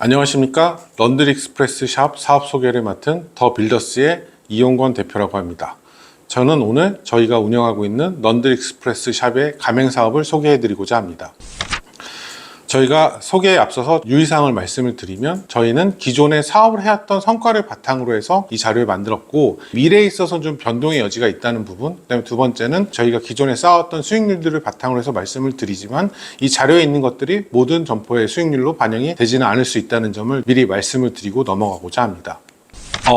안녕하십니까. 런드리 익스프레스 샵 사업 소개를 맡은 더 빌더스의 이용권 대표라고 합니다. 저는 오늘 저희가 운영하고 있는 런드리 익스프레스 샵의 가맹 사업을 소개해 드리고자 합니다. 저희가 소개에 앞서서 유의사항을 말씀을 드리면, 저희는 기존에 사업을 해왔던 성과를 바탕으로 해서 이 자료를 만들었고, 미래에 있어서 좀 변동의 여지가 있다는 부분, 그다음에 두 번째는 저희가 기존에 쌓았던 수익률들을 바탕으로 해서 말씀을 드리지만, 이 자료에 있는 것들이 모든 점포의 수익률로 반영이 되지는 않을 수 있다는 점을 미리 말씀을 드리고 넘어가고자 합니다.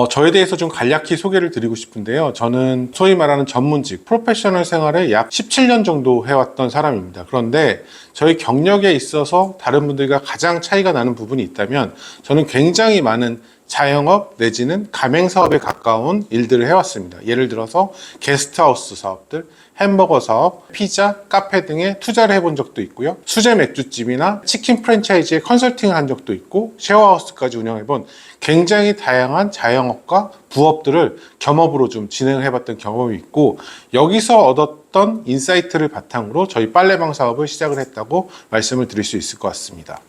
저에 대해서 좀 간략히 소개를 드리고 싶은데요. 저는 소위 말하는 전문직, 프로페셔널 생활을 약 17년 정도 해왔던 사람입니다. 그런데 저희 경력에 있어서 다른 분들과 가장 차이가 나는 부분이 있다면, 저는 굉장히 많은 자영업 내지는 가맹사업에 가까운 일들을 해왔습니다. 예를 들어서 게스트하우스 사업들, 햄버거 사업, 피자, 카페 등에 투자를 해본 적도 있고요. 수제 맥주집이나 치킨 프랜차이즈에 컨설팅을 한 적도 있고, 쉐어하우스까지 운영해본 굉장히 다양한 자영업과 부업들을 겸업으로 좀 진행을 해봤던 경험이 있고, 여기서 얻었던 인사이트를 바탕으로 저희 빨래방 사업을 시작을 했다고 말씀을 드릴 수 있을 것 같습니다.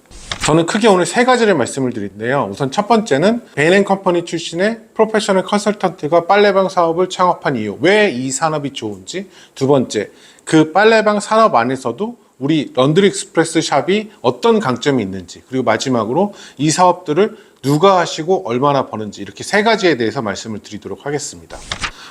저는 크게 오늘 세 가지를 말씀을 드리는데요. 우선 첫 번째는 베인앤컴퍼니 출신의 프로페셔널 컨설턴트가 빨래방 사업을 창업한 이유, 왜 이 산업이 좋은지. 두 번째, 그 빨래방 산업 안에서도 우리 런드리 익스프레스 샵이 어떤 강점이 있는지. 그리고 마지막으로 이 사업들을 누가 하시고 얼마나 버는지, 이렇게 세 가지에 대해서 말씀을 드리도록 하겠습니다.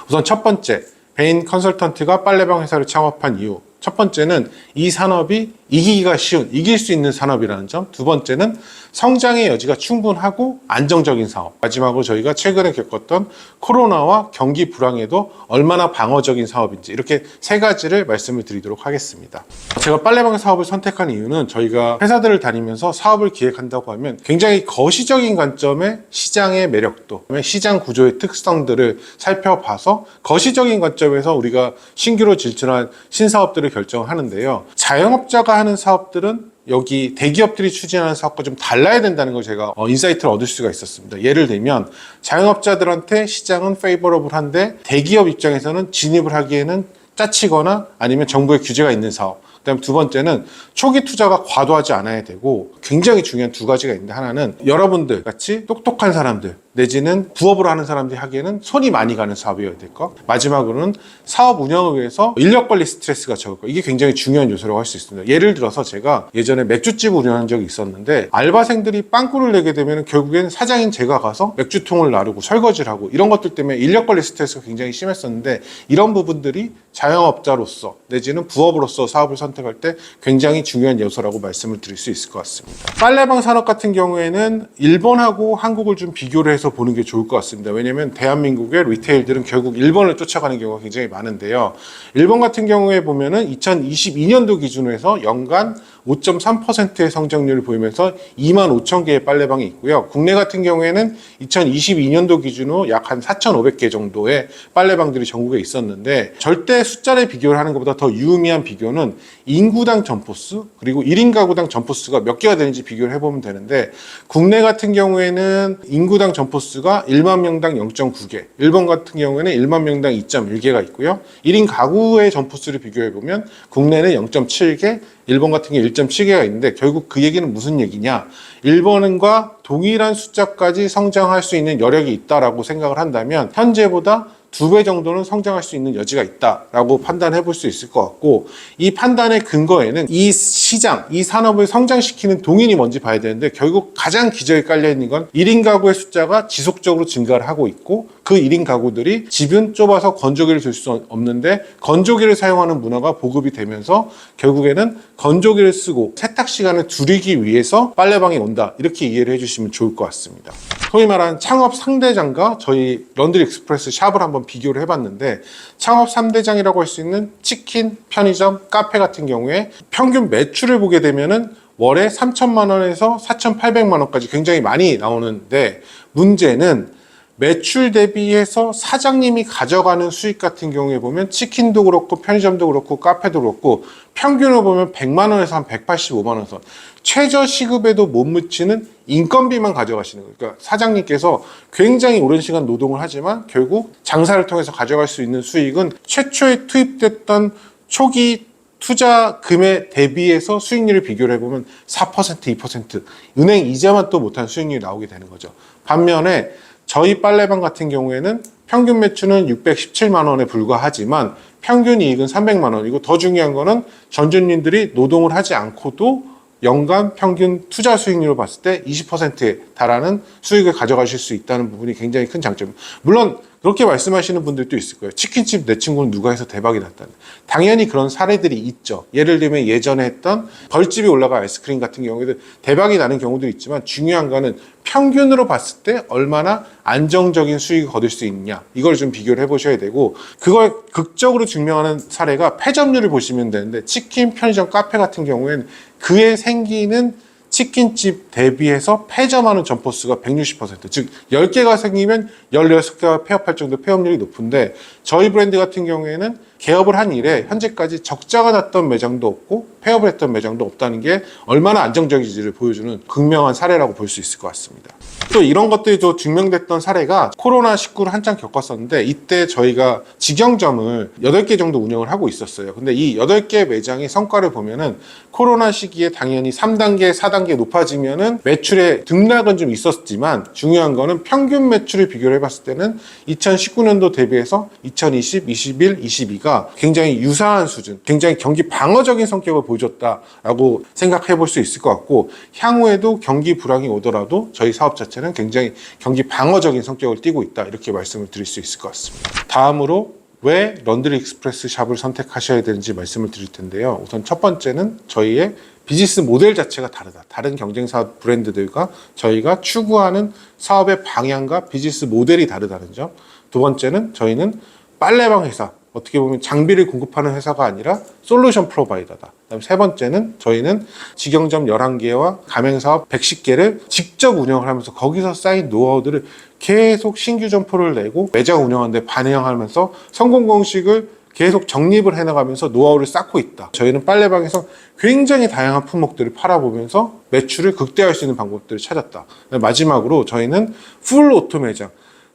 우선 첫 번째, 베인 컨설턴트가 빨래방 회사를 창업한 이유. 첫 번째는 이 산업이 이기기가 쉬운, 이길 수 있는 산업이라는 점. 두 번째는 성장의 여지가 충분하고 안정적인 사업. 마지막으로 저희가 최근에 겪었던 코로나와 경기 불황에도 얼마나 방어적인 사업인지, 이렇게 세 가지를 말씀을 드리도록 하겠습니다. 제가 빨래방 사업을 선택한 이유는, 저희가 회사들을 다니면서 사업을 기획한다고 하면 굉장히 거시적인 관점의 시장의 매력도, 시장 구조의 특성들을 살펴봐서 거시적인 관점에서 우리가 신규로 진출한 신사업들을 결정하는데요. 자영업자가 하는 사업들은 여기 대기업들이 추진하는 사업과 좀 달라야 된다는 걸 제가 인사이트를 얻을 수가 있었습니다. 예를 들면 자영업자들한테 시장은 페이버러블한데 대기업 입장에서는 진입을 하기에는 짜치거나 아니면 정부의 규제가 있는 사업. 그다음 두 번째는 초기 투자가 과도하지 않아야 되고, 굉장히 중요한 두 가지가 있는데, 하나는 여러분들 같이 똑똑한 사람들 내지는 부업으로 하는 사람들이 하기에는 손이 많이 가는 사업이어야 될 것. 마지막으로는 사업 운영을 위해서 인력 관리 스트레스가 적을 것. 이게 굉장히 중요한 요소라고 할 수 있습니다. 예를 들어서 제가 예전에 맥주집 운영한 적이 있었는데, 알바생들이 빵꾸를 내게 되면 결국엔 사장인 제가 가서 맥주통을 나르고 설거지를 하고, 이런 것들 때문에 인력 관리 스트레스가 굉장히 심했었는데, 이런 부분들이 자영업자로서 내지는 부업으로서 사업을 선택할 때 굉장히 중요한 요소라고 말씀을 드릴 수 있을 것 같습니다. 빨래방 산업 같은 경우에는 일본하고 한국을 좀 비교를 해서 보는 게 좋을 것 같습니다. 왜냐하면 대한민국의 리테일들은 결국 일본을 쫓아가는 경우가 굉장히 많은데요. 일본 같은 경우에 보면은 2022년도 기준으로 해서 연간 5.3%의 성장률을 보이면서 25,000개의 빨래방이 있고요. 국내 같은 경우에는 2022년도 기준으로 약 한 4,500개 정도의 빨래방들이 전국에 있었는데, 절대 숫자를 비교를 하는 것보다 더 유의미한 비교는 인구당 점포수, 그리고 1인 가구당 점포수가 몇 개가 되는지 비교를 해보면 되는데, 국내 같은 경우에는 인구당 점포수가 1만 명당 0.9개, 일본 같은 경우에는 1만 명당 2.1개가 있고요. 1인 가구의 점포수를 비교해보면 국내는 0.7개, 일본 같은 경우에 1.7개가 있는데, 결국 그 얘기는 무슨 얘기냐, 일본과 동일한 숫자까지 성장할 수 있는 여력이 있다라고 생각을 한다면 현재보다 2배 정도는 성장할 수 있는 여지가 있다라고 판단해 볼 수 있을 것 같고, 이 판단의 근거에는 이 시장, 이 산업을 성장시키는 동인이 뭔지 봐야 되는데, 결국 가장 기저에 깔려 있는 건 1인 가구의 숫자가 지속적으로 증가를 하고 있고, 그 1인 가구들이 집은 좁아서 건조기를 줄 수 없는데 건조기를 사용하는 문화가 보급이 되면서 결국에는 건조기를 쓰고 세탁 시간을 줄이기 위해서 빨래방에 온다, 이렇게 이해를 해주시면 좋을 것 같습니다. 소위 말하는 창업 상대장과 저희 런드리 익스프레스 샵을 한번 비교를 해봤는데, 창업 3대장이라고 할 수 있는 치킨, 편의점, 카페 같은 경우에 평균 매출을 보게 되면은 월에 3천만 원에서 4,800만 원까지 굉장히 많이 나오는데, 문제는 매출 대비해서 사장님이 가져가는 수익 같은 경우에 보면 치킨도 그렇고 편의점도 그렇고 카페도 그렇고 평균을 보면 100만 원에서 한 185만 원 선, 최저 시급에도 못 미치는 인건비만 가져가시는 거예요. 그러니까 사장님께서 굉장히 오랜 시간 노동을 하지만 결국 장사를 통해서 가져갈 수 있는 수익은 최초에 투입됐던 초기 투자금에 대비해서 수익률을 비교를 해보면 4%, 2% 은행 이자만 또 못한 수익률이 나오게 되는 거죠. 반면에 저희 빨래방 같은 경우에는 평균 매출은 617만 원에 불과하지만 평균 이익은 300만 원이고, 더 중요한 거는 전주님들이 노동을 하지 않고도 연간 평균 투자 수익률을 봤을 때 20%에 달하는 수익을 가져가실 수 있다는 부분이 굉장히 큰 장점입니다. 물론 그렇게 말씀하시는 분들도 있을 거예요. 치킨집 내 친구는 누가 해서 대박이 났다는. 당연히 그런 사례들이 있죠. 예를 들면 예전에 했던 벌집이 올라가 아이스크림 같은 경우에도 대박이 나는 경우도 있지만, 중요한 거는 평균으로 봤을 때 얼마나 안정적인 수익을 거둘 수 있냐, 이걸 좀 비교를 해보셔야 되고, 그걸 극적으로 증명하는 사례가 패점률을 보시면 되는데, 치킨, 편의점, 카페 같은 경우에는 그에 생기는 치킨집 대비해서 폐점하는 점포수가 160%, 즉 10개가 생기면 16개가 폐업할 정도 폐업률이 높은데, 저희 브랜드 같은 경우에는 개업을 한 이래 현재까지 적자가 났던 매장도 없고 폐업을 했던 매장도 없다는 게 얼마나 안정적인지를 보여주는 극명한 사례라고 볼 수 있을 것 같습니다. 또 이런 것들이 또 증명됐던 사례가 코로나19를 한창 겪었었는데, 이때 저희가 직영점을 8개 정도 운영을 하고 있었어요. 근데 이 8개 매장의 성과를 보면은 코로나 시기에 당연히 3단계, 4단계 높아지면은 매출의 등락은 좀 있었지만, 중요한 거는 평균 매출을 비교를 해봤을 때는 2019년도 대비해서 2020, 21, 22가 굉장히 유사한 수준, 굉장히 경기 방어적인 성격을 보여줬다라고 생각해 볼 수 있을 것 같고, 향후에도 경기 불황이 오더라도 저희 사업 자체는 굉장히 경기 방어적인 성격을 띠고 있다, 이렇게 말씀을 드릴 수 있을 것 같습니다. 다음으로 왜 런드리 익스프레스 샵을 선택하셔야 되는지 말씀을 드릴 텐데요. 우선 첫 번째는 저희의 비즈니스 모델 자체가 다르다. 다른 경쟁사 브랜드들과 저희가 추구하는 사업의 방향과 비즈니스 모델이 다르다는 점. 두 번째는 저희는 빨래방 회사, 어떻게 보면 장비를 공급하는 회사가 아니라 솔루션 프로바이더다. 그다음 세 번째는 저희는 직영점 11개와 가맹사업 110개를 직접 운영을 하면서 거기서 쌓인 노하우들을 계속 신규 점포를 내고 매장 운영하는데 반영하면서 성공 공식을 계속 정립을 해나가면서 노하우를 쌓고 있다. 저희는 빨래방에서 굉장히 다양한 품목들을 팔아보면서 매출을 극대화할 수 있는 방법들을 찾았다. 마지막으로 저희는 풀 오토 매장,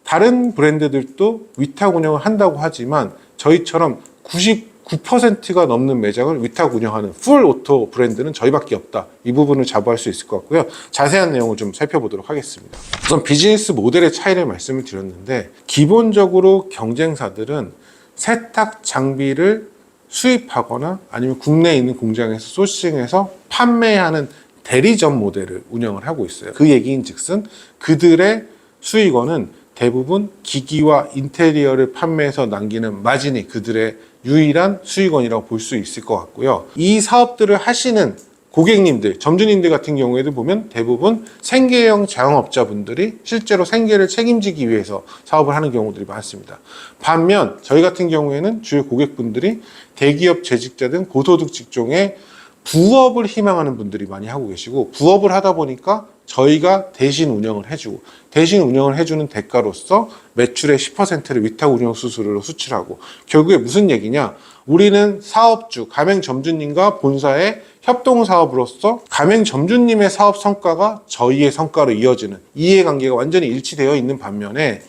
다른 브랜드들도 위탁 운영을 한다고 하지만 저희처럼 99%가 넘는 매장을 위탁 운영하는 풀 오토 브랜드는 저희밖에 없다. 이 부분을 자부할 수 있을 것 같고요. 자세한 내용을 좀 살펴보도록 하겠습니다. 우선 비즈니스 모델의 차이를 말씀을 드렸는데, 기본적으로 경쟁사들은 세탁 장비를 수입하거나 아니면 국내에 있는 공장에서 소싱해서 판매하는 대리점 모델을 운영을 하고 있어요. 그 얘기인 즉슨 그들의 수익원은 대부분 기기와 인테리어를 판매해서 남기는 마진이 그들의 유일한 수익원이라고 볼 수 있을 것 같고요. 이 사업들을 하시는 고객님들, 점주님들 같은 경우에도 보면 대부분 생계형 자영업자분들이 실제로 생계를 책임지기 위해서 사업을 하는 경우들이 많습니다. 반면 저희 같은 경우에는 주요 고객분들이 대기업 재직자 등 고소득 직종의 부업을 희망하는 분들이 많이 하고 계시고, 부업을 하다 보니까 저희가 대신 운영을 해주고, 대신 운영을 해주는 대가로서 매출의 10%를 위탁 운영 수수료로 수출하고, 결국에 무슨 얘기냐, 우리는 사업주, 가맹점주님과 본사의 협동사업으로서 가맹점주님의 사업 성과가 저희의 성과로 이어지는 이해관계가 완전히 일치되어 있는 반면에,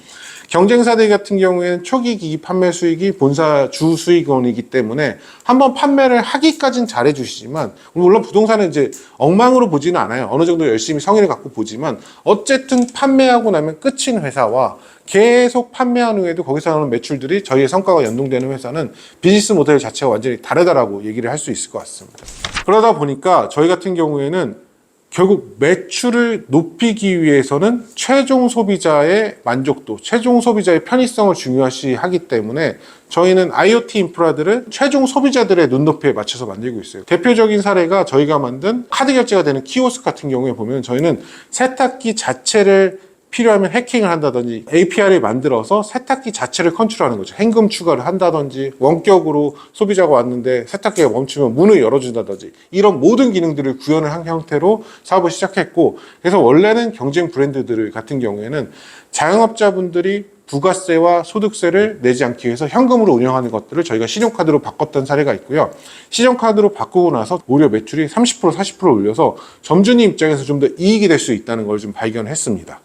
경쟁사들 같은 경우에는 초기 기기 판매 수익이 본사 주 수익원이기 때문에 한번 판매를 하기까지는 잘해주시지만, 물론 부동산은 이제 엉망으로 보지는 않아요. 어느 정도 열심히 성의를 갖고 보지만, 어쨌든 판매하고 나면 끝인 회사와 계속 판매한 후에도 거기서 나오는 매출들이 저희의 성과가 연동되는 회사는 비즈니스 모델 자체가 완전히 다르다라고 얘기를 할 수 있을 것 같습니다. 그러다 보니까 저희 같은 경우에는 결국 매출을 높이기 위해서는 최종 소비자의 만족도, 최종 소비자의 편의성을 중요시 하기 때문에 저희는 IoT 인프라들을 최종 소비자들의 눈높이에 맞춰서 만들고 있어요. 대표적인 사례가 저희가 만든 카드 결제가 되는 키오스크 같은 경우에 보면, 저희는 세탁기 자체를 필요하면 해킹을 한다든지 API를 만들어서 세탁기 자체를 컨트롤하는 거죠. 현금 추가를 한다든지, 원격으로 소비자가 왔는데 세탁기가 멈추면 문을 열어준다든지, 이런 모든 기능들을 구현을 한 형태로 사업을 시작했고, 그래서 원래는 경쟁 브랜드들 같은 경우에는 자영업자분들이 부가세와 소득세를 내지 않기 위해서 현금으로 운영하는 것들을 저희가 신용카드로 바꿨던 사례가 있고요. 신용카드로 바꾸고 나서 오히려 매출이 30%, 40% 올려서 점주님 입장에서 좀 더 이익이 될 수 있다는 걸 좀 발견했습니다.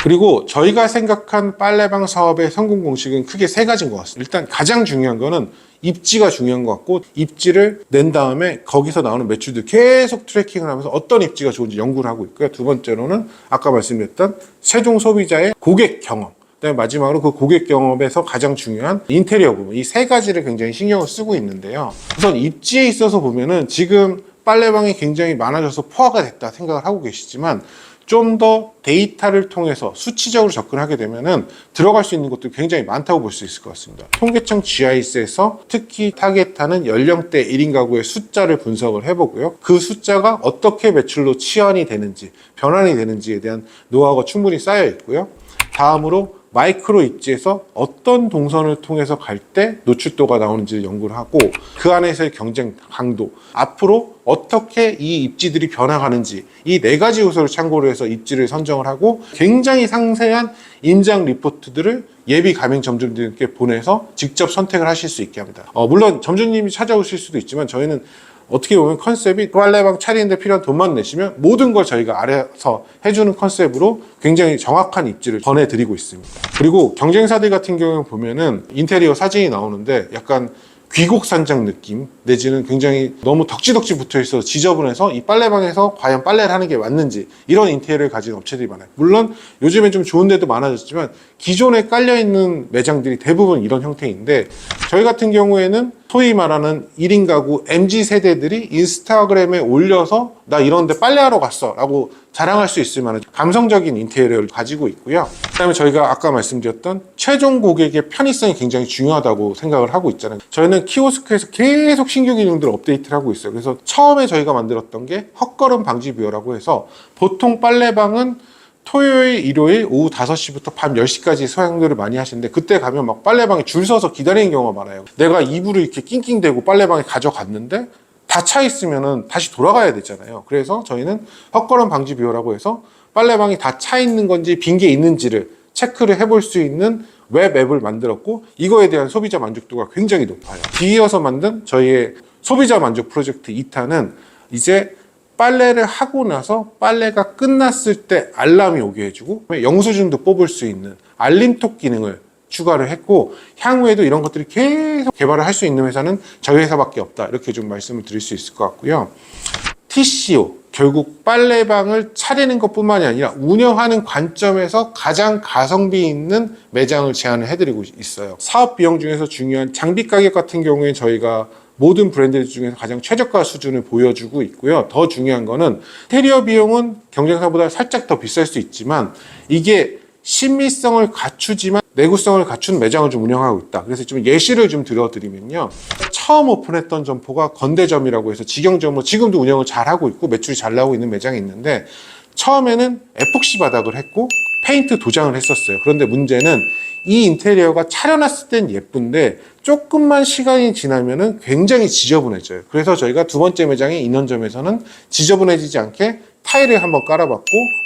그리고 저희가 생각한 빨래방 사업의 성공 공식은 크게 세 가지인 것 같습니다. 일단 가장 중요한 거는 입지가 중요한 것 같고, 입지를 낸 다음에 거기서 나오는 매출들 계속 트래킹을 하면서 어떤 입지가 좋은지 연구를 하고 있고요. 두 번째로는 아까 말씀드렸던 최종 소비자의 고객 경험, 그다음에 마지막으로 그 고객 경험에서 가장 중요한 인테리어 부분, 이 세 가지를 굉장히 신경을 쓰고 있는데요. 우선 입지에 있어서 보면은 지금 빨래방이 굉장히 많아져서 포화가 됐다 생각을 하고 계시지만, 좀 더 데이터를 통해서 수치적으로 접근하게 되면은 들어갈 수 있는 것도 굉장히 많다고 볼 수 있을 것 같습니다. 통계청 GIS에서 특히 타겟하는 연령대 1인 가구의 숫자를 분석을 해보고요. 그 숫자가 어떻게 매출로 치환이 되는지, 변환이 되는지에 대한 노하우가 충분히 쌓여 있고요. 다음으로 마이크로 입지에서 어떤 동선을 통해서 갈 때 노출도가 나오는지를 연구를 하고, 그 안에서의 경쟁 강도, 앞으로 어떻게 이 입지들이 변화가는지, 이 네 가지 요소를 참고로 해서 입지를 선정을 하고, 굉장히 상세한 임장 리포트들을 예비 가맹 점주님들께 보내서 직접 선택을 하실 수 있게 합니다. 물론 점주님이 찾아오실 수도 있지만, 저희는 어떻게 보면 컨셉이 빨래방 차리는데 필요한 돈만 내시면 모든 걸 저희가 알아서 해주는 컨셉으로 굉장히 정확한 입지를 전해드리고 있습니다. 그리고 경쟁사들 같은 경우에 보면은 인테리어 사진이 나오는데 약간 귀곡산장 느낌, 내지는 굉장히 너무 덕지덕지 붙어 있어서 지저분해서 이 빨래방에서 과연 빨래를 하는 게 맞는지, 이런 인테리어를 가진 업체들이 많아요. 물론 요즘엔 좀 좋은 데도 많아졌지만 기존에 깔려있는 매장들이 대부분 이런 형태인데, 저희 같은 경우에는 소위 말하는 1인 가구 MZ세대들이 인스타그램에 올려서 나 이런 데 빨래하러 갔어 라고 자랑할 수 있을 만한 감성적인 인테리어를 가지고 있고요. 그 다음에 저희가 아까 말씀드렸던 최종 고객의 편의성이 굉장히 중요하다고 생각을 하고 있잖아요. 저희는 키오스크에서 계속 신규 기능들을 업데이트를 하고 있어요. 그래서 처음에 저희가 만들었던 게 헛걸음 방지 뷰어라고 해서, 보통 빨래방은 토요일, 일요일 오후 5시부터 밤 10시까지 사용들을 많이 하시는데, 그때 가면 막 빨래방에 줄 서서 기다리는 경우가 많아요. 내가 이불을 이렇게 낑낑대고 빨래방에 가져갔는데 다 차 있으면은 다시 돌아가야 되잖아요. 그래서 저희는 헛걸음 방지 뷰어라고 해서 빨래방이 다 차 있는 건지 빈 게 있는지를 체크를 해볼 수 있는 웹 앱을 만들었고, 이거에 대한 소비자 만족도가 굉장히 높아요. 뒤이어서 만든 저희의 소비자 만족 프로젝트 2탄은 이제 빨래를 하고 나서 빨래가 끝났을 때 알람이 오게 해주고, 영수증도 뽑을 수 있는 알림톡 기능을 추가를 했고, 향후에도 이런 것들이 계속 개발을 할 수 있는 회사는 저희 회사밖에 없다, 이렇게 좀 말씀을 드릴 수 있을 것 같고요. TCO, 결국 빨래방을 차리는 것뿐만이 아니라 운영하는 관점에서 가장 가성비 있는 매장을 제안을 해드리고 있어요. 사업 비용 중에서 중요한 장비 가격 같은 경우에 저희가 모든 브랜드 중에서 가장 최저가 수준을 보여주고 있고요. 더 중요한 거는 인테리어 비용은 경쟁사보다 살짝 더 비쌀 수 있지만, 이게 신미성을 갖추지만 내구성을 갖춘 매장을 좀 운영하고 있다. 그래서 좀 예시를 좀 들어드리면요. 처음 오픈했던 점포가 건대점이라고 해서 직영점으로 지금도 운영을 잘 하고 있고 매출이 잘 나오고 있는 매장이 있는데, 처음에는 에폭시 바닥을 했고 페인트 도장을 했었어요. 그런데 문제는 이 인테리어가 차려놨을 땐 예쁜데 조금만 시간이 지나면은 굉장히 지저분해져요. 그래서 저희가 두 번째 매장인 인원점에서는 지저분해지지 않게 타일을 한번 깔아봤고,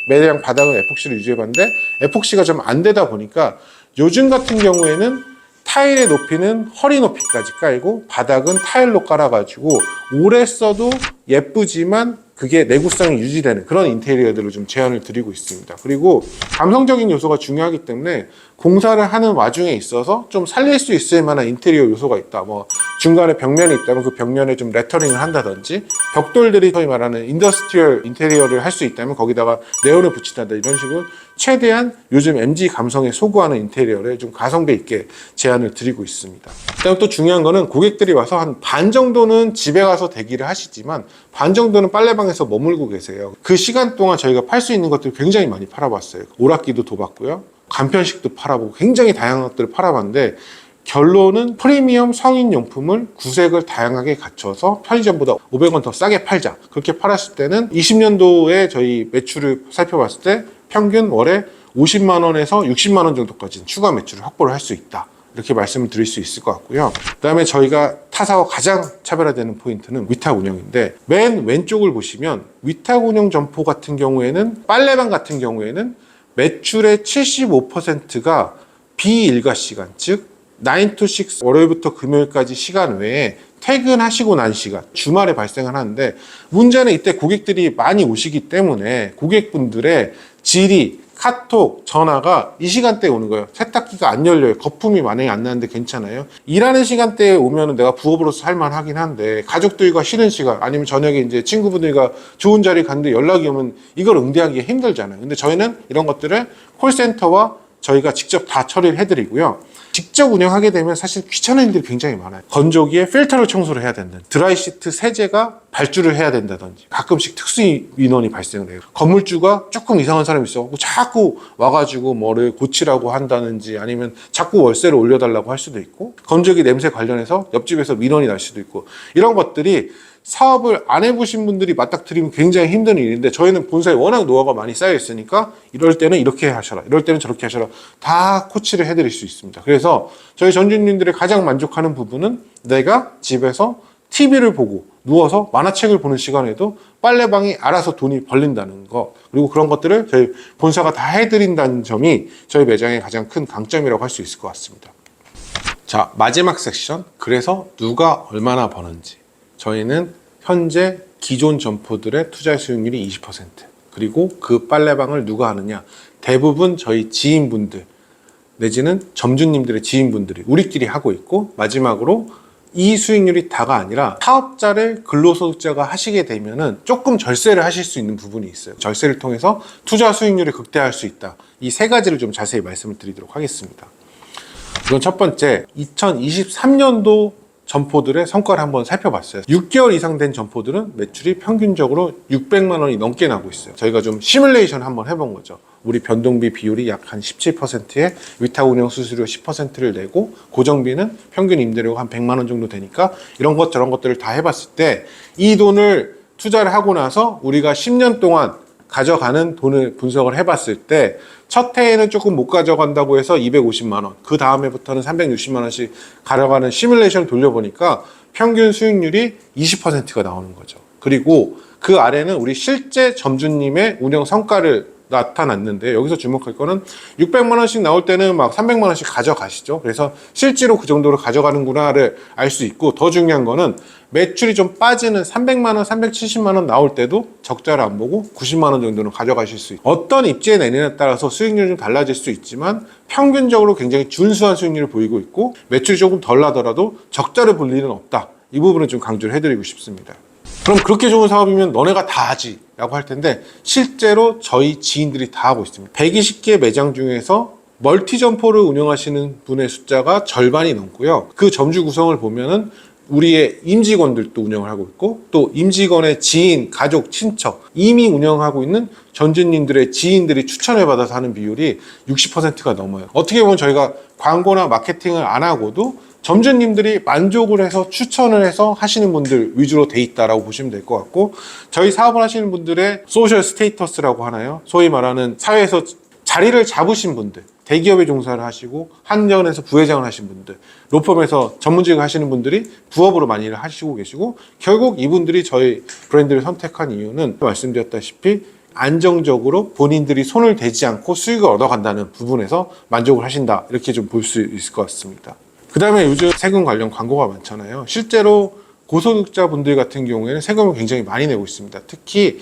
매장 바닥은 에폭시를 유지해봤는데 에폭시가 좀 안 되다 보니까 요즘 같은 경우에는 타일의 높이는 허리 높이까지 깔고 바닥은 타일로 깔아가지고 오래 써도 예쁘지만 그게 내구성이 유지되는 그런 인테리어들을 좀 제안을 드리고 있습니다. 그리고 감성적인 요소가 중요하기 때문에 공사를 하는 와중에 있어서 좀 살릴 수 있을 만한 인테리어 요소가 있다. 뭐 중간에 벽면이 있다면 그 벽면에 좀 레터링을 한다든지, 벽돌들이 소위 말하는 인더스트리얼 인테리어를 할 수 있다면 거기다가 네온을 붙인다, 이런 식으로 최대한 요즘 MZ 감성에 소구하는 인테리어를 좀 가성비 있게 제안을 드리고 있습니다. 그다음 또 중요한 거는 고객들이 와서 한 반 정도는 집에 가서 대기를 하시지만 반 정도는 빨래방에서 머물고 계세요. 그 시간 동안 저희가 팔 수 있는 것들을 굉장히 많이 팔아봤어요. 오락기도 둬봤고요, 간편식도 팔아보고 굉장히 다양한 것들을 팔아봤는데, 결론은 프리미엄 성인용품을 구색을 다양하게 갖춰서 편의점보다 500원 더 싸게 팔자, 그렇게 팔았을 때는 20년도에 저희 매출을 살펴봤을 때 평균 월에 50만 원에서 60만 원 정도까지 추가 매출을 확보를 할 수 있다, 이렇게 말씀을 드릴 수 있을 것 같고요. 그 다음에 저희가 타사와 가장 차별화되는 포인트는 위탁 운영인데, 맨 왼쪽을 보시면 위탁 운영 점포 같은 경우에는, 빨래방 같은 경우에는 매출의 75%가 비일과 시간, 즉 9 to 6 월요일부터 금요일까지 시간 외에 퇴근하시고 난 시간, 주말에 발생을 하는데, 문제는 이때 고객들이 많이 오시기 때문에 고객분들의 질이 카톡, 전화가 이 시간대에 오는 거예요. 세탁기가 안 열려요. 거품이 만약에 안 나는데 괜찮아요. 일하는 시간대에 오면은 내가 부업으로서 할만하긴 한데, 가족들과 쉬는 시간, 아니면 저녁에 이제 친구분들과 좋은 자리 갔는데 연락이 오면 이걸 응대하기 힘들잖아요. 근데 저희는 이런 것들을 콜센터와 저희가 직접 다 처리를 해드리고요. 직접 운영하게 되면 사실 귀찮은 일들이 굉장히 많아요. 건조기에 필터를 청소를 해야 된다든지, 드라이시트 세제가 발주를 해야 된다든지, 가끔씩 특수 인원이 발생을 해요. 건물주가 조금 이상한 사람이 있어갖고 자꾸 와가지고 뭐를 고치라고 한다든지, 아니면 자꾸 월세를 올려달라고 할 수도 있고, 건조기 냄새 관련해서 옆집에서 민원이 날 수도 있고, 이런 것들이 사업을 안 해보신 분들이 맞닥뜨리면 굉장히 힘든 일인데, 저희는 본사에 워낙 노하우가 많이 쌓여 있으니까 이럴 때는 이렇게 하셔라, 이럴 때는 저렇게 하셔라, 다 코치를 해드릴 수 있습니다. 그래서 저희 전주님들이 가장 만족하는 부분은 내가 집에서 TV를 보고 누워서 만화책을 보는 시간에도 빨래방이 알아서 돈이 벌린다는 거, 그리고 그런 것들을 저희 본사가 다 해드린다는 점이 저희 매장의 가장 큰 강점이라고 할 수 있을 것 같습니다. 자, 마지막 섹션, 그래서 누가 얼마나 버는지. 저희는 현재 기존 점포들의 투자 수익률이 20%, 그리고 그 빨래방을 누가 하느냐, 대부분 저희 지인분들 내지는 점주님들의 지인분들이 우리끼리 하고 있고, 마지막으로 이 수익률이 다가 아니라 사업자를 근로소득자가 하시게 되면은 조금 절세를 하실 수 있는 부분이 있어요. 절세를 통해서 투자 수익률을 극대화할 수 있다. 이 세 가지를 좀 자세히 말씀을 드리도록 하겠습니다. 우선 첫 번째, 2023년도 점포들의 성과를 한번 살펴봤어요. 6개월 이상 된 점포들은 매출이 평균적으로 600만 원이 넘게 나고 있어요. 저희가 좀 시뮬레이션 한번 해본 거죠. 우리 변동비 비율이 약 한 17%에 위탁 운영 수수료 10%를 내고, 고정비는 평균 임대료가 한 100만 원 정도 되니까, 이런 것 저런 것들을 다 해봤을 때 이 돈을 투자를 하고 나서 우리가 10년 동안 가져가는 돈을 분석을 해봤을 때, 첫 해에는 조금 못 가져간다고 해서 250만 원, 그 다음에부터는 360만 원씩 가져가는 시뮬레이션을 돌려보니까 평균 수익률이 20%가 나오는 거죠. 그리고 그 아래는 우리 실제 점주님의 운영 성과를 나타났는데, 여기서 주목할 거는 600만 원씩 나올 때는 막 300만 원씩 가져가시죠. 그래서 실제로 그 정도로 가져가는구나를 알 수 있고, 더 중요한 거는 매출이 좀 빠지는 300만 원, 370만 원 나올 때도 적자를 안 보고 90만 원 정도는 가져가실 수 있고, 어떤 입지에 내느냐에 따라서 수익률이 좀 달라질 수 있지만 평균적으로 굉장히 준수한 수익률을 보이고 있고, 매출이 조금 덜 나더라도 적자를 볼 일은 없다. 이 부분을 좀 강조를 해드리고 싶습니다. 그럼 그렇게 좋은 사업이면 너네가 다 하지 라고 할 텐데, 실제로 저희 지인들이 다 하고 있습니다. 120개 매장 중에서 멀티 점포를 운영하시는 분의 숫자가 절반이 넘고요. 그 점주 구성을 보면은 우리의 임직원들도 운영을 하고 있고, 또 임직원의 지인, 가족, 친척, 이미 운영하고 있는 전주님들의 지인들이 추천을 받아서 하는 비율이 60%가 넘어요. 어떻게 보면 저희가 광고나 마케팅을 안 하고도 점주님들이 만족을 해서 추천을 해서 하시는 분들 위주로 돼 있다라고 보시면 될 것 같고, 저희 사업을 하시는 분들의 소셜 스테이터스라고 하나요? 소위 말하는 사회에서 자리를 잡으신 분들, 대기업에 종사를 하시고 한전에서 부회장을 하신 분들, 로펌에서 전문직을 하시는 분들이 부업으로 많이 일을 하시고 계시고, 결국 이분들이 저희 브랜드를 선택한 이유는 말씀드렸다시피 안정적으로 본인들이 손을 대지 않고 수익을 얻어간다는 부분에서 만족을 하신다, 이렇게 좀 볼 수 있을 것 같습니다. 그 다음에 요즘 세금 관련 광고가 많잖아요. 실제로 고소득자분들 같은 경우에는 세금을 굉장히 많이 내고 있습니다. 특히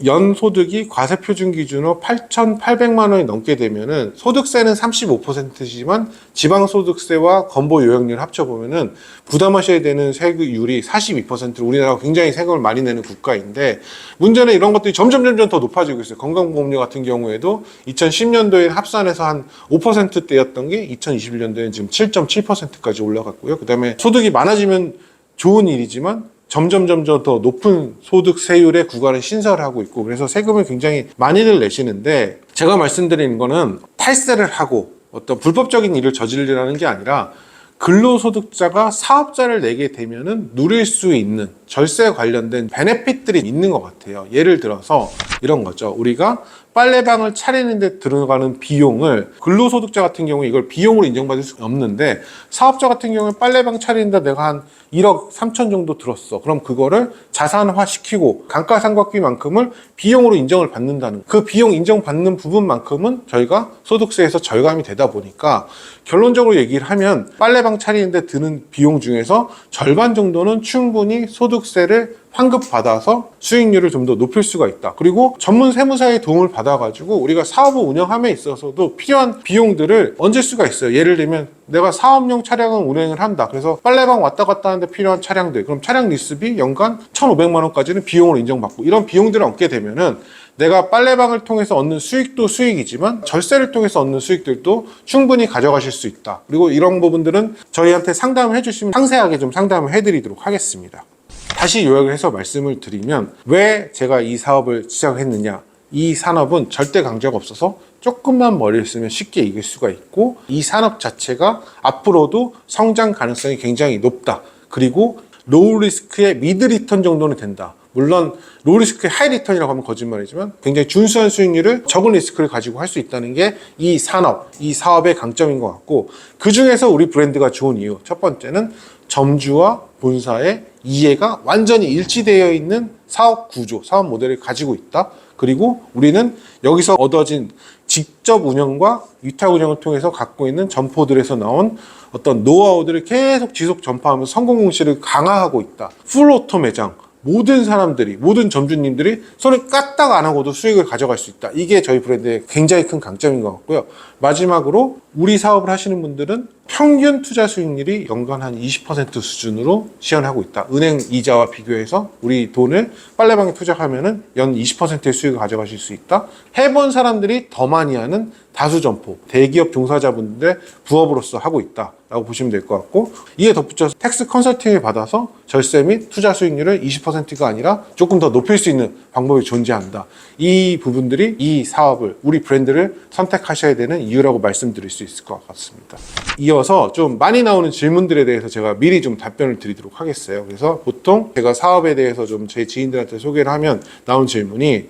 연소득이 과세표준 기준으로 8,800만 원이 넘게 되면은 소득세는 35%지만 지방소득세와 건보요양률 합쳐보면은 부담하셔야 되는 세율이 42%로 우리나라가 굉장히 세금을 많이 내는 국가인데, 문제는 이런 것들이 점점 더 높아지고 있어요. 건강보험료 같은 경우에도 2010년도에 합산해서 한 5%대였던 게 2021년도에는 지금 7.7%까지 올라갔고요. 그 다음에 소득이 많아지면 좋은 일이지만 점점 더 높은 소득세율의 구간을 신설하고 있고, 그래서 세금을 굉장히 많이들 내시는데, 제가 말씀드리는 거는 탈세를 하고 어떤 불법적인 일을 저지르라는 게 아니라, 근로소득자가 사업자를 내게 되면은 누릴 수 있는 절세 관련된 베네핏들이 있는 것 같아요. 예를 들어서 이런 거죠. 우리가 빨래방을 차리는데 들어가는 비용을, 근로소득자 같은 경우에 이걸 비용으로 인정받을 수 없는데, 사업자 같은 경우에 빨래방 차리는데 내가 한 1억 3천 정도 들었어. 그럼 그거를 자산화 시키고 감가상각비만큼을 비용으로 인정을 받는다는, 그 비용 인정받는 부분만큼은 저희가 소득세에서 절감이 되다 보니까, 결론적으로 얘기를 하면 빨래방 차리는데 드는 비용 중에서 절반 정도는 충분히 소득세를 환급받아서 수익률을 좀 더 높일 수가 있다. 그리고 전문 세무사의 도움을 받아 받아가지고 우리가 사업을 운영함에 있어서도 필요한 비용들을 얹을 수가 있어요. 예를 들면 내가 사업용 차량을 운행을 한다. 그래서 빨래방 왔다 갔다 하는데 필요한 차량들, 그럼 차량 리스비 연간 1,500만 원까지는 비용으로 인정받고, 이런 비용들을 얻게 되면은 내가 빨래방을 통해서 얻는 수익도 수익이지만 절세를 통해서 얻는 수익들도 충분히 가져가실 수 있다. 그리고 이런 부분들은 저희한테 상담을 해주시면 상세하게 좀 상담을 해드리도록 하겠습니다. 다시 요약을 해서 말씀을 드리면 왜 제가 이 사업을 시작했느냐. 이 산업은 절대 강자가 없어서 조금만 머리를 쓰면 쉽게 이길 수가 있고, 이 산업 자체가 앞으로도 성장 가능성이 굉장히 높다. 그리고 로우 리스크의 미드 리턴 정도는 된다. 물론 로우 리스크의 하이 리턴이라고 하면 거짓말이지만 굉장히 준수한 수익률을 적은 리스크를 가지고 할 수 있다는 게 이 산업, 이 사업의 강점인 것 같고, 그 중에서 우리 브랜드가 좋은 이유, 첫 번째는 점주와 본사의 이해가 완전히 일치되어 있는 사업 구조, 사업 모델을 가지고 있다. 그리고 우리는 여기서 얻어진 직접 운영과 위탁 운영을 통해서 갖고 있는 점포들에서 나온 어떤 노하우들을 계속 지속 전파하면서 성공 공시를 강화하고 있다. 풀 오토 매장, 모든 사람들이, 모든 점주님들이 손을 까딱 안 하고도 수익을 가져갈 수 있다. 이게 저희 브랜드의 굉장히 큰 강점인 것 같고요. 마지막으로 우리 사업을 하시는 분들은 평균 투자 수익률이 연간 한 20% 수준으로 시현하고 있다. 은행 이자와 비교해서 우리 돈을 빨래방에 투자하면은 연 20%의 수익을 가져가실 수 있다. 해본 사람들이 더 많이 하는 다수 점포, 대기업 종사자분들의 부업으로서 하고 있다 라고 보시면 될 것 같고, 이에 덧붙여서 텍스 컨설팅을 받아서 절세 및 투자 수익률을 20%가 아니라 조금 더 높일 수 있는 방법이 존재한다. 이 부분들이 이 사업을, 우리 브랜드를 선택하셔야 되는 이유라고 말씀드릴 수 있을 것 같습니다. 이어서 좀 많이 나오는 질문들에 대해서 제가 미리 좀 답변을 드리도록 하겠어요. 그래서 보통 제가 사업에 대해서 좀 제 지인들한테 소개를 하면 나온 질문이,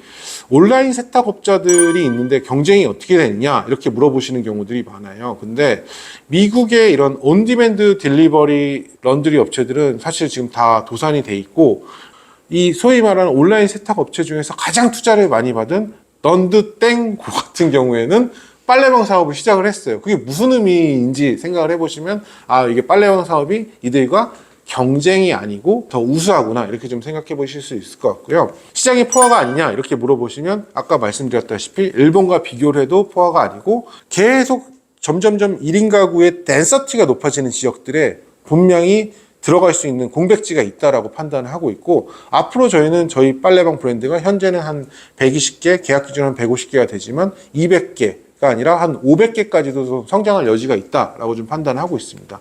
온라인 세탁업자들이 있는데 경쟁이 어떻게 되느냐 이렇게 물어보시는 경우들이 많아요. 근데 미국의 이런 온디맨드 딜리버리 런드리 업체들은 사실 지금 다 도산이 돼 있고, 이 소위 말하는 온라인 세탁 업체 중에서 가장 투자를 많이 받은 런드땡고 같은 경우에는 빨래방 사업을 시작을 했어요. 그게 무슨 의미인지 생각을 해보시면, 아, 이게 빨래방 사업이 이들과 경쟁이 아니고 더 우수하구나, 이렇게 좀 생각해 보실 수 있을 것 같고요. 시장이 포화가 아니냐 이렇게 물어보시면, 아까 말씀드렸다시피 일본과 비교를 해도 포화가 아니고 계속 점점점 1인 가구의 덴서티가 높아지는 지역들에 분명히 들어갈 수 있는 공백지가 있다라고 판단을 하고 있고, 앞으로 저희는 저희 빨래방 브랜드가 현재는 한 120개, 계약 기준 한 150개가 되지만 200개가 아니라 한 500개까지도 성장할 여지가 있다라고 좀 판단하고 있습니다.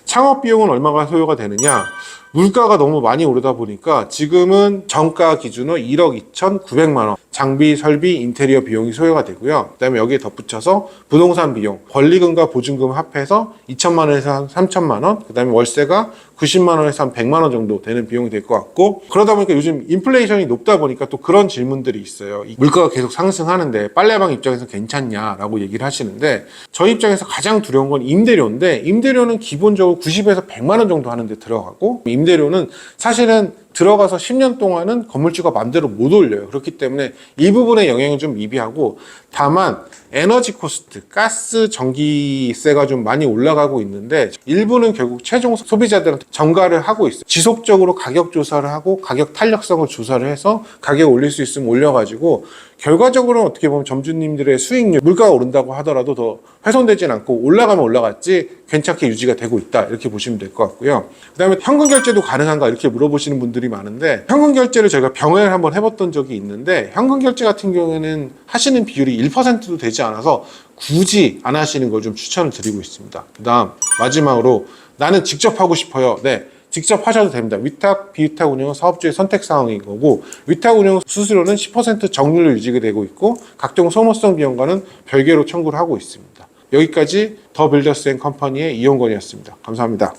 창업 비용은 얼마가 소요가 되느냐? 물가가 너무 많이 오르다 보니까 지금은 정가 기준으로 1억 2,900만 원 장비, 설비, 인테리어 비용이 소요가 되고요. 그다음에 여기에 덧붙여서 부동산 비용, 권리금과 보증금 합해서 2천만 원에서 한 3천만 원, 그다음에 월세가 90만 원에서 한 100만 원 정도 되는 비용이 될 것 같고, 그러다 보니까 요즘 인플레이션이 높다 보니까 또 그런 질문들이 있어요. 물가가 계속 상승하는데 빨래방 입장에서 괜찮냐라고 얘기를 하시는데, 저희 입장에서 가장 두려운 건 임대료인데, 임대료는 기본적으로 90에서 100만 원 정도 하는데 들어가고, 임대료는 사실은 들어가서 10년 동안은 건물주가 마음대로 못 올려요. 그렇기 때문에 이 부분의 영향이 좀 미비하고, 다만 에너지 코스트, 가스, 전기세가 좀 많이 올라가고 있는데, 일부는 결국 최종 소비자들한테 전가를 하고 있어요. 지속적으로 가격 조사를 하고 가격 탄력성을 조사를 해서 가격 올릴 수 있으면 올려가지고, 결과적으로는 어떻게 보면 점주님들의 수익률, 물가가 오른다고 하더라도 더 훼손되진 않고 올라가면 올라갔지 괜찮게 유지가 되고 있다, 이렇게 보시면 될 것 같고요. 그 다음에 현금 결제도 가능한가 이렇게 물어보시는 분들이 많은데, 현금 결제를 저희가 병행을 한번 해봤던 적이 있는데, 현금 결제 같은 경우에는 하시는 비율이 1%도 되지 않아서 굳이 안 하시는 걸 좀 추천을 드리고 있습니다. 그 다음 마지막으로, 나는 직접 하고 싶어요. 네, 직접 하셔도 됩니다. 위탁, 비위탁 운영은 사업주의 선택 사항인 거고, 위탁 운영 수수료는 10% 정률로 유지가 되고 있고, 각종 소모성 비용과는 별개로 청구를 하고 있습니다. 여기까지 더 빌더스 앤 컴퍼니의 이용건이었습니다. 감사합니다.